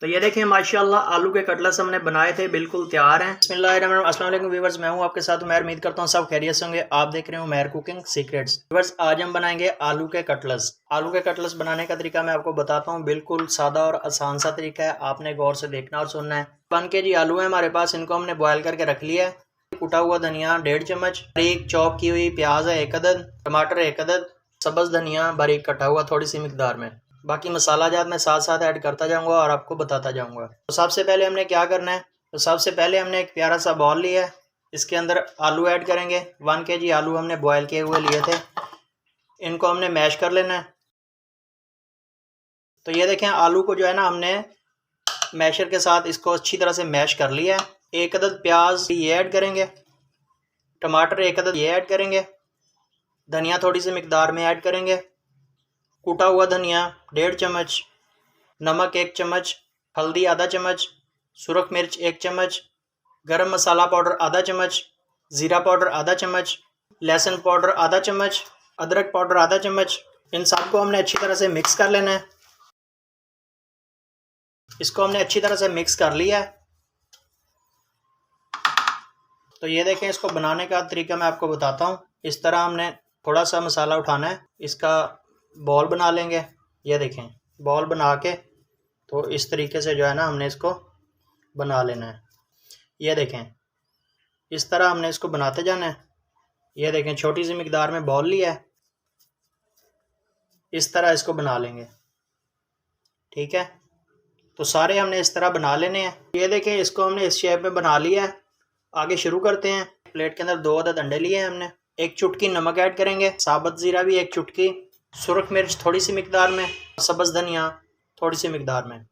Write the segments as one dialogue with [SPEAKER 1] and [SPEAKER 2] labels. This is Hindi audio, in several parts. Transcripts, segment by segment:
[SPEAKER 1] तो ये देखिए माशाल्लाह आलू के कटलेट्स हमने बनाए थे, बिल्कुल तैयार हैं। बिस्मिल्लाहिर्रहमानिर्रहीम, अस्सलाम वालेकुम व्यूअर्स, मैं हूं आपके साथ उमैर। उम्मीद करता हूं सब खैरियत से होंगे। आप देख रहे हो उमैर कुकिंग सीक्रेट्स। व्यूअर्स, आज हम बनाएंगे आलू के कटलेट्स। आलू के कटलेट्स बनाने का तरीका मैं आपको बताता हूँ, बिल्कुल सादा और आसान सा तरीका है। आपने गौर से देखना और सुनना है। 1 kg आलू है हमारे पास, इनको हमने बॉयल करके रख लिया है। कुटा हुआ धनिया 1.5 चम्मच, बारीक चॉप की हुई प्याज है 1 अदद, टमाटर 1 अदद, सब्ज धनिया बारीक कटा हुआ थोड़ी सी मिकदार में। बाकी मसाला जात मैं साथ साथ ऐड करता जाऊंगा और आपको बताता जाऊंगा। तो सबसे पहले हमने क्या करना है, तो सबसे पहले हमने एक प्यारा सा बॉल लिया है, इसके अंदर आलू ऐड करेंगे। 1 kg आलू हमने बॉयल किए हुए लिए थे, इनको हमने मैश कर लेना है। तो ये देखें आलू को जो है ना हमने मैशर के साथ इसको अच्छी तरह से मैश कर लिया है। 1 अदद प्याज ये ऐड करेंगे, टमाटर 1 अदद ये ऐड करेंगे, धनिया थोड़ी सी मिकदार में ऐड करेंगे, कूटा हुआ धनिया 1.5 चम्मच, नमक 1 चम्मच, हल्दी आधा चम्मच, सुरख मिर्च 1 चम्मच, गरम मसाला पाउडर आधा चम्मच, ज़ीरा पाउडर आधा चम्मच, लहसुन पाउडर आधा चम्मच, अदरक पाउडर आधा चम्मच। इन सबको हमने अच्छी तरह से मिक्स कर लेना है। इसको हमने अच्छी तरह से मिक्स कर लिया है। तो ये देखें, इसको बनाने का तरीका मैं आपको बताता हूँ। इस तरह हमने थोड़ा सा मसाला उठाना है, इसका बॉल बना लेंगे। ये देखें, बॉल बना के तो इस तरीके से जो है ना हमने इसको बना लेना है। ये देखें, इस तरह हमने इसको बनाते जाना है। ये देखें, छोटी सी मिकदार में बॉल लिया है, इस तरह इसको बना लेंगे। ठीक है, तो सारे हमने इस तरह बना लेने हैं। ये देखें, इसको हमने इस शेप में बना लिया है। आगे शुरू करते हैं। प्लेट के अंदर 2 अदद अंडे लिए हैं हमने, 1 चुटकी नमक ऐड करेंगे, साबुत ज़ीरा भी 1 चुटकी, सुरख मिर्च थोड़ी सी मिकदार में, सब्ज़ धनिया थोड़ी सी मिकदार में।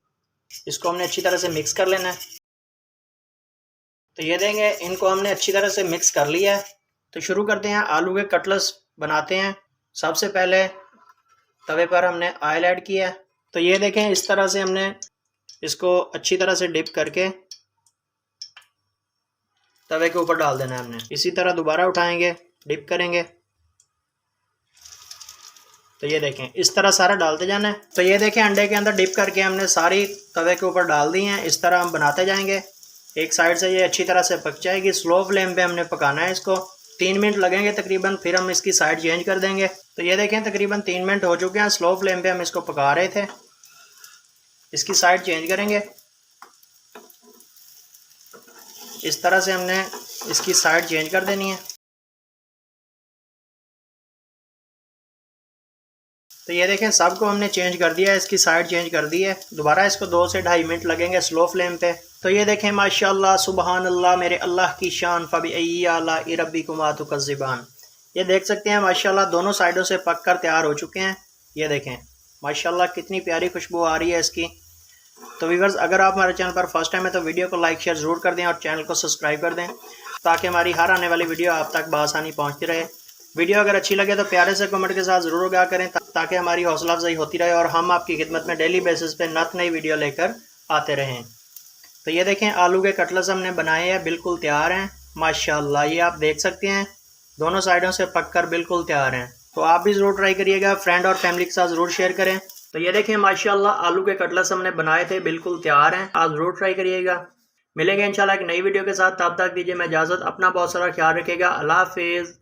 [SPEAKER 1] इसको हमने अच्छी तरह से मिक्स कर लेना है। तो ये देंगे, इनको हमने अच्छी तरह से मिक्स कर लिया है। तो शुरू करते हैं, आलू के कटलेट्स बनाते हैं। सबसे पहले तवे पर हमने ऑयल ऐड किया है। तो ये देखें, इस तरह से हमने इसको अच्छी तरह से डिप करके तवे के ऊपर डाल देना है हमने। इसी तरह दोबारा उठाएंगे, डिप करेंगे। तो ये देखें, इस तरह सारा डालते जाना है। तो ये देखें, अंडे के अंदर डिप करके हमने सारी तवे के ऊपर डाल दी हैं। इस तरह हम बनाते जाएंगे। एक साइड से ये अच्छी तरह से पक जाएगी। स्लो फ्लेम पे हमने पकाना है इसको। 3 मिनट लगेंगे तकरीबन, फिर हम इसकी साइड चेंज कर देंगे। तो ये देखें, तकरीबन 3 मिनट हो चुके हैं। स्लो फ्लेम पे हम इसको पका रहे थे। इसकी साइड चेंज करेंगे। इस तरह से हमने इसकी साइड चेंज कर देनी है। तो ये देखें, सबको हमने चेंज कर दिया है, इसकी साइड चेंज कर दी है। दोबारा इसको 2 से 2.5 मिनट लगेंगे स्लो फ्लेम पे। तो ये देखें, माशाल्लाह सुबहान अल्लाह, मेरे अल्लाह की शान, फबी आला रब्बिकुमा तुकज़्ज़िबान। ये देख सकते हैं माशाल्लाह दोनों साइडों से पक कर तैयार हो चुके हैं। ये देखें माशाल्लाह कितनी प्यारी खुशबू आ रही है इसकी। तो व्यूअर्स, अगर आप हमारे चैनल पर फर्स्ट टाइम है तो वीडियो को लाइक शेयर ज़रूर कर दें और चैनल को सब्सक्राइब कर दें, ताकि हमारी हर आने वाली वीडियो आप तक बआसानी पहुँचती रहे। वीडियो अगर अच्छी लगे तो प्यारे से कमेंट के साथ ज़रूर आगाह करें, ताकि हमारी हौसला अफजाई होती रहे और हम आपकी खिदमत में डेली बेसिस पे नई वीडियो लेकर आते रहें। तो ये देखें, आलू के कटलेट्स हमने बनाए हैं, बिल्कुल तैयार हैं माशाल्लाह। ये आप देख सकते हैं, दोनों साइडों से पककर बिल्कुल तैयार हैं। तो आप भी ज़रूर ट्राई करिएगा, फ्रेंड और फैमिली के साथ ज़रूर शेयर करें। तो ये देखें माशाल्लाह आलू के कटलेट्स हमने बनाए थे, बिल्कुल तैयार हैं। आप ज़रूर ट्राई करिएगा। मिलेंगे इंशाल्लाह एक नई वीडियो के साथ, तब तक दीजिए मैं इजाज़त। अपना बहुत सारा ख्याल रखिएगा। अल्लाह हाफिज़।